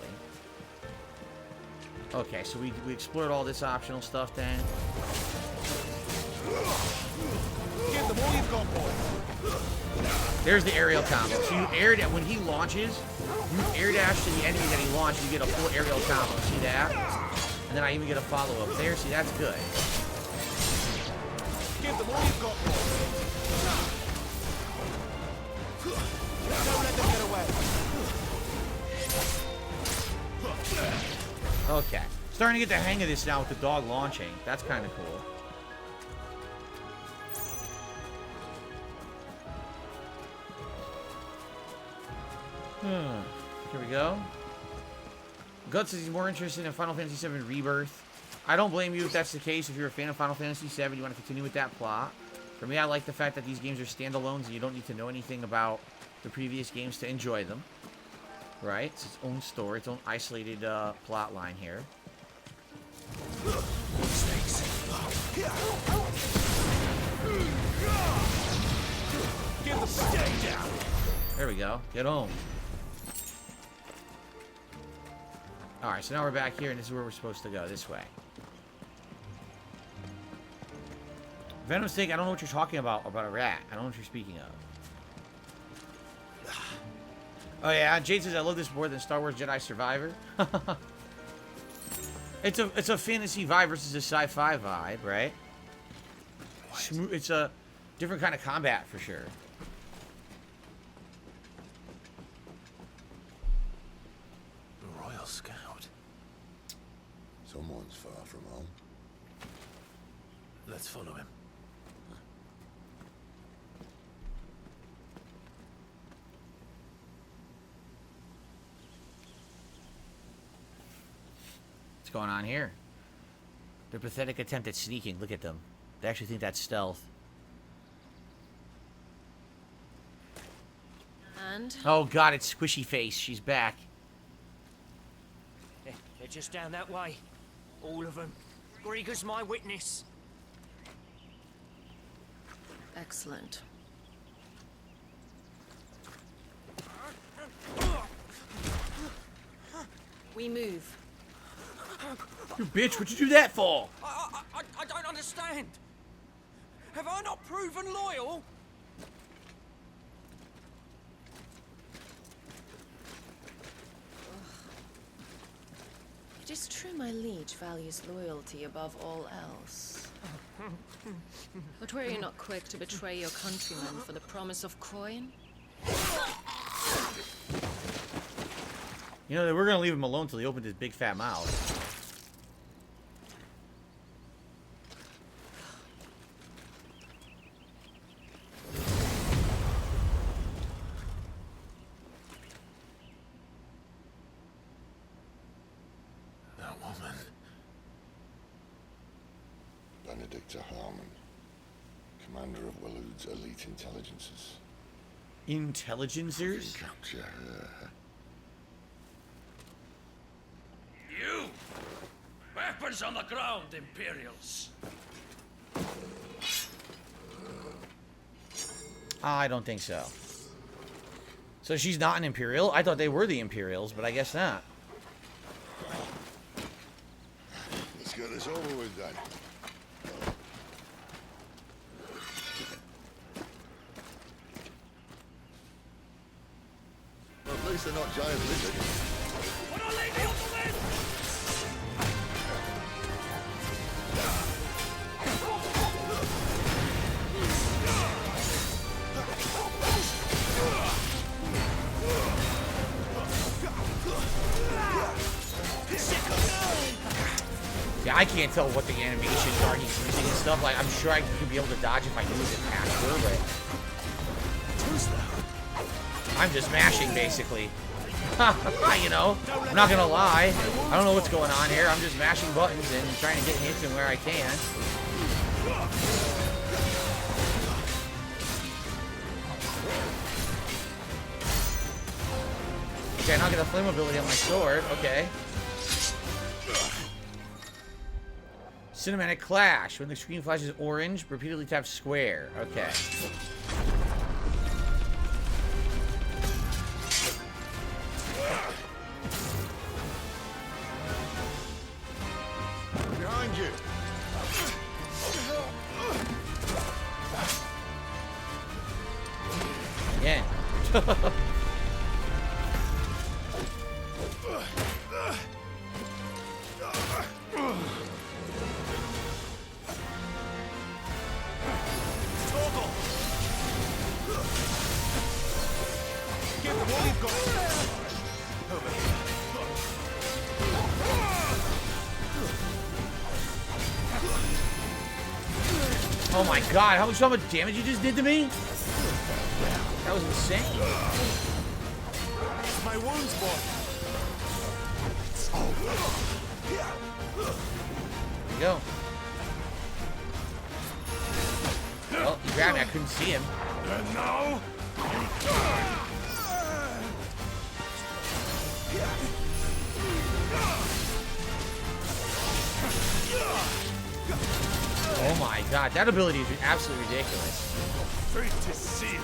Okay, so we explored all this optional stuff then. Give them all you've got, boy. There's the aerial combo. So you air when he launches, you air dash to the enemy that he launched, you get a full aerial combo. See that? And then I even get a follow-up there. See, that's good. Give them all you've got, boy. Don't let them get away. Okay. Starting to get the hang of this now with the dog launching. That's kind of cool. Here we go. Guts says he's more interested in Final Fantasy VII Rebirth. I don't blame you if that's the case. If you're a fan of Final Fantasy VII, you want to continue with that plot. For me, I like the fact that these games are standalones and you don't need to know anything about the previous games to enjoy them. Right? It's its own story, its own isolated plot line here. Give the stay down. There we go. Get home. Alright, so now we're back here, and this is where we're supposed to go. This way. Venom Steak, I don't know what you're talking about a rat. I don't know what you're speaking of. Oh yeah, Jade says I love this more than Star Wars Jedi Survivor. It's a fantasy vibe versus a sci-fi vibe, right? It's a different kind of combat for sure. Royal Scout. Someone's far from home. Let's follow him. What's going on here? Their pathetic attempt at sneaking. Look at them. They actually think that's stealth. And? Oh god, it's Squishy Face. She's back. They're just down that way. All of them. Grieger's my witness. Excellent. We move. You bitch, what'd you do that for? I don't understand. Have I not proven loyal? It is true my liege values loyalty above all else. But were you not quick to betray your countrymen for the promise of coin? You know, they were gonna leave him alone till he opened his big fat mouth. That woman. Benedicta Harmon, commander of Walood's elite intelligences. Intelligencers? Capture her. You! Weapons on the ground, Imperials! I don't think so. So she's not an Imperial? I thought they were the Imperials, but I guess not. get this over with then. Well, at least they're not giant lizards. Yeah, I can't tell what the animations are he's using and stuff. Like, I'm sure I could be able to dodge if I knew the password, but I'm just mashing, basically. You know, I'm not gonna lie. I don't know what's going on here. I'm just mashing buttons and trying to get hits in where I can. Okay, now I get a flame ability on my sword. Okay. Cinematic Clash. When the screen flashes orange, repeatedly tap square. Okay. Behind you. Again. Oh my god, how much damage you just did to me? That was insane. My wounds, boy. There you go. Well, he grabbed me, I couldn't see him. And now, Oh my god, that ability is absolutely ridiculous. fate is sealed.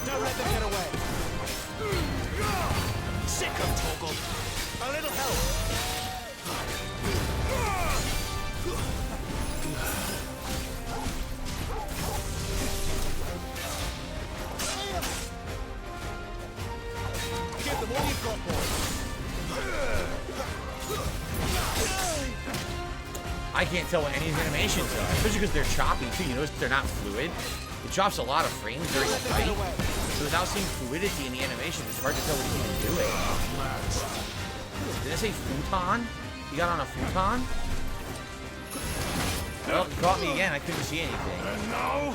Don't let them get away. Sick of Toggle. A little help. Give them all you've got, boy. I can't tell what any of these animations are, especially because they're choppy too. You notice they're not fluid. It drops a lot of frames during the fight. So without seeing fluidity in the animations, it's hard to tell what he's even doing. Did I say futon? You got on a futon? Well, you caught me again. I couldn't see anything. And now,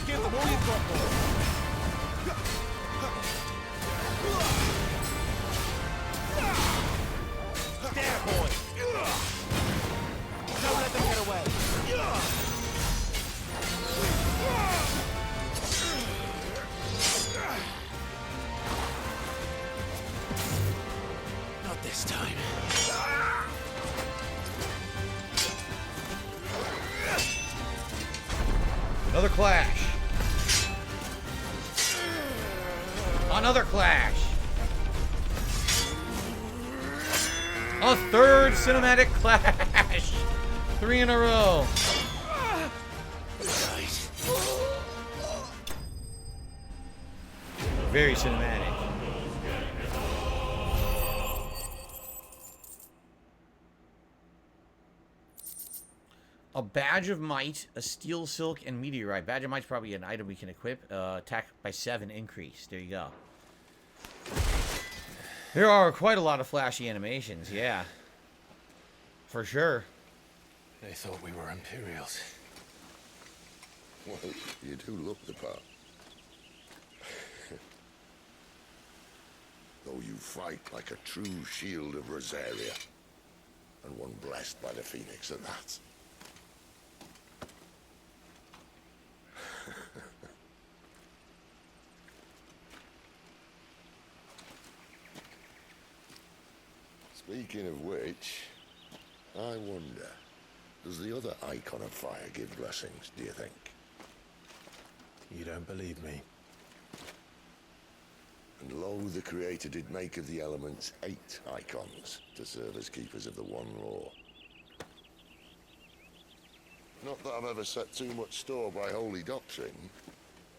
Give them all you've got, boy. There, boy. Don't let them get away. not this time. Another clash. Another clash. A third cinematic clash. 3 in a row. Very cinematic. A badge of might, a steel silk, and meteorite. Badge of might's probably an item we can equip. Attack by 7 increase. There you go. There are quite a lot of flashy animations, yeah. For sure. They thought we were Imperials. Well, you do look the part. Though you fight like a true shield of Rosaria. And one blessed by the Phoenix at that. Speaking of which, I wonder, does the other icon of fire give blessings, do you think? You don't believe me? And lo, the Creator did make of the elements 8 icons to serve as keepers of the one law. Not that I've ever set too much store by holy doctrine,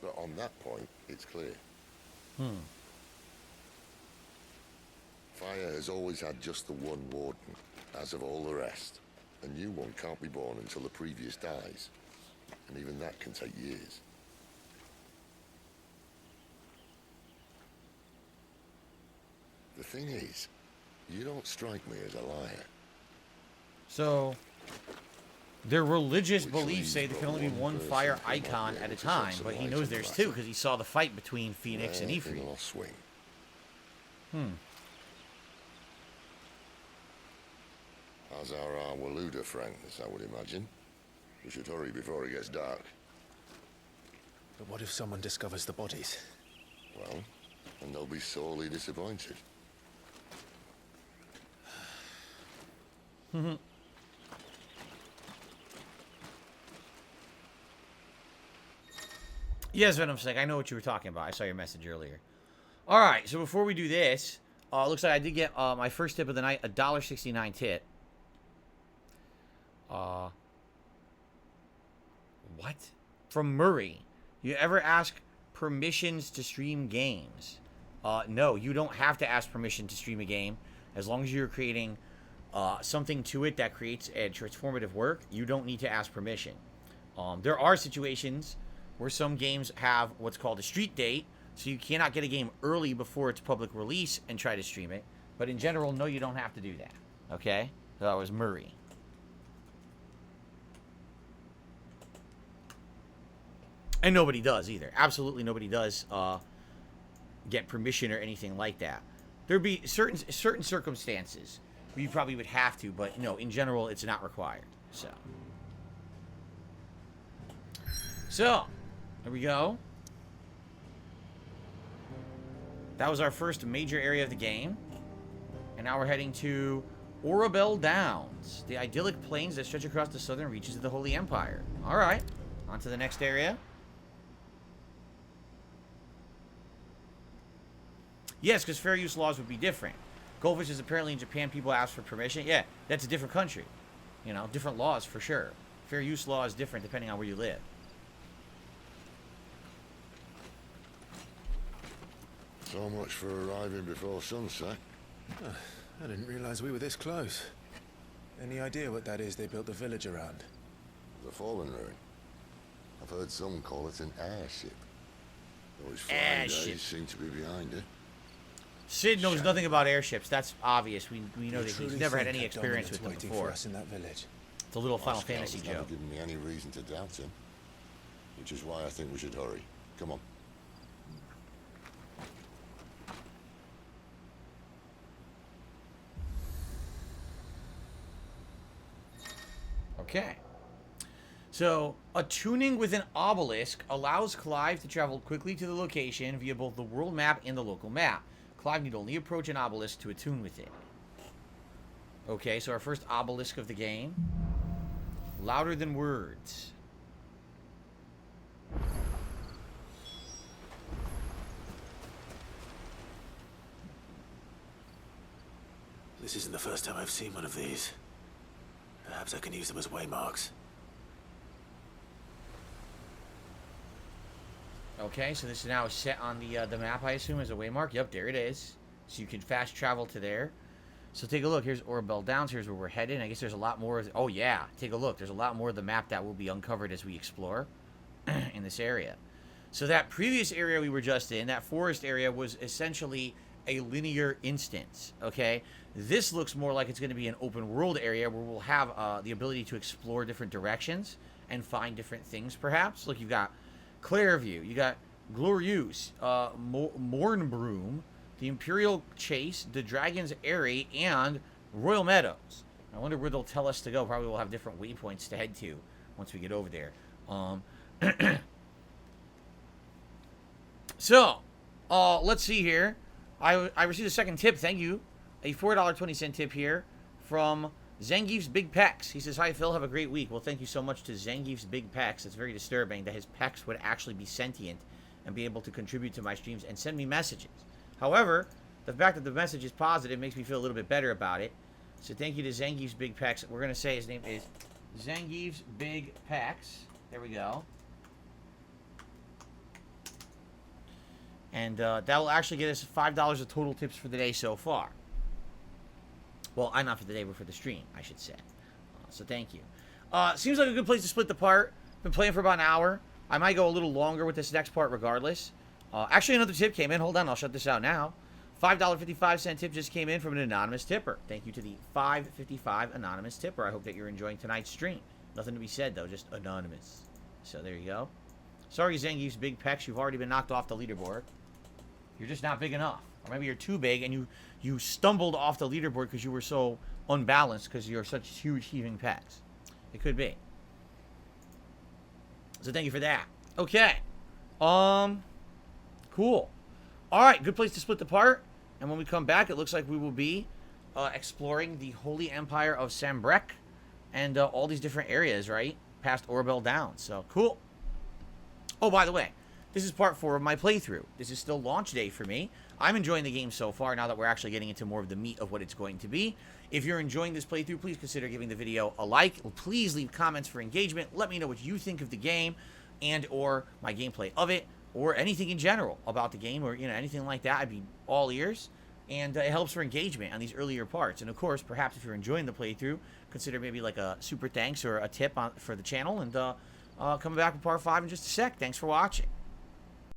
but on that point, it's clear. Fire has always had just the one warden, as of all the rest. A new one can't be born until the previous dies, and even that can take years. The thing is, you don't strike me as a liar. So, their religious beliefs say there can only be one fire icon at a time, but he knows there's two because he saw the fight between Phoenix and Ifrit. As are our Waluda friends, I would imagine. We should hurry before it gets dark. But what if someone discovers the bodies? Well, and they'll be sorely disappointed. Yes, Venomsnake, I know what you were talking about. I saw your message earlier. Alright, so before we do this, looks like I did get my first tip of the night, a $1.69 tip. What? From Murray. You ever ask permissions to stream games? No, you don't have to ask permission to stream a game. As long as you're creating something to it that creates a transformative work, you don't need to ask permission. There are situations where some games have what's called a street date, so you cannot get a game early before its public release and try to stream it. But in general, no, you don't have to do that. Okay? So that was Murray. And nobody does either. Absolutely nobody does get permission or anything like that. There'd be certain circumstances where you probably would have to, but no, in general, it's not required. So, there we go. That was our first major area of the game. And now we're heading to Orabel Downs, the idyllic plains that stretch across the southern reaches of the Holy Empire. Alright, on to the next area. Yes, because fair use laws would be different. Goldfish is apparently in Japan, people ask for permission. Yeah, that's a different country. You know, different laws for sure. Fair use law is different depending on where you live. So much for arriving before sunset. I didn't realize we were this close. Any idea what that is they built the village around? The Fallen Ruin. I've heard some call it an airship. Those flying days seem to be behind it. Sid knows nothing about airships. That's obvious. We know that he's never had any experience with them before. For us in that village. It's a little Final Fantasy joke. Never given me any reason to doubt him, which is why I think we should hurry. Come on. Okay. So, attuning with an obelisk allows Clive to travel quickly to the location via both the world map and the local map. Clive need only approach an obelisk to attune with it. Okay, so our first obelisk of the game. Louder than words. This isn't the first time I've seen one of these. Perhaps I can use them as waymarks. Okay, so this is now set on the map, I assume, as a waymark. Yep, there it is. So you can fast travel to there. So take a look. Here's Orabel Downs. Here's where we're headed. I guess there's a lot more. Oh, yeah. Take a look. There's a lot more of the map that will be uncovered as we explore in this area. So that previous area we were just in, that forest area, was essentially a linear instance, okay? This looks more like it's going to be an open world area where we'll have the ability to explore different directions and find different things, perhaps. Look, you've got Clairview, you got Glorious, Mornbroom, the Imperial Chase, the Dragon's Eyrie, and Royal Meadows. I wonder where they'll tell us to go. Probably we'll have different waypoints to head to once we get over there. So, let's see here. I received a second tip. Thank you. A $4.20 tip here from Zangief's Big Pecs. He says, "Hi, Phil. Have a great week." Well, thank you so much to Zangief's Big Pecs. It's very disturbing that his pecs would actually be sentient and be able to contribute to my streams and send me messages. However, the fact that the message is positive makes me feel a little bit better about it. So thank you to Zangief's Big Pecs. We're going to say his name is Zangief's Big Pecs. There we go. And that will actually get us $5 of total tips for the day so far. Well, not for the day, but for the stream, I should say. So thank you. Seems like a good place to split the part. Been playing for about an hour. I might go a little longer with this next part regardless. Actually, another tip came in. Hold on, I'll shut this out now. $5.55 tip just came in from an anonymous tipper. Thank you to the $5.55 anonymous tipper. I hope that you're enjoying tonight's stream. Nothing to be said, though, just anonymous. So there you go. Sorry, Zangief's Big Pecs. You've already been knocked off the leaderboard. You're just not big enough. Or maybe you're too big and you stumbled off the leaderboard because you were so unbalanced because you're such huge heaving pecs. It could be. So thank you for that. Okay. Cool. Alright, good place to split the part. And when we come back, it looks like we will be exploring the Holy Empire of Sambrek and all these different areas, right? Past Orbel Downs. So, cool. Oh, by the way, this is part 4 of my playthrough. This is still launch day for me. I'm enjoying the game so far now that we're actually getting into more of the meat of what it's going to be. If you're enjoying this playthrough, please consider giving the video a like. Please leave comments for engagement. Let me know what you think of the game and or my gameplay of it or anything in general about the game or, anything like that. I'd be all ears. And it helps for engagement on these earlier parts. And, of course, perhaps if you're enjoying the playthrough, consider maybe like a super thanks or a tip for the channel. And coming back with part 5 in just a sec. Thanks for watching.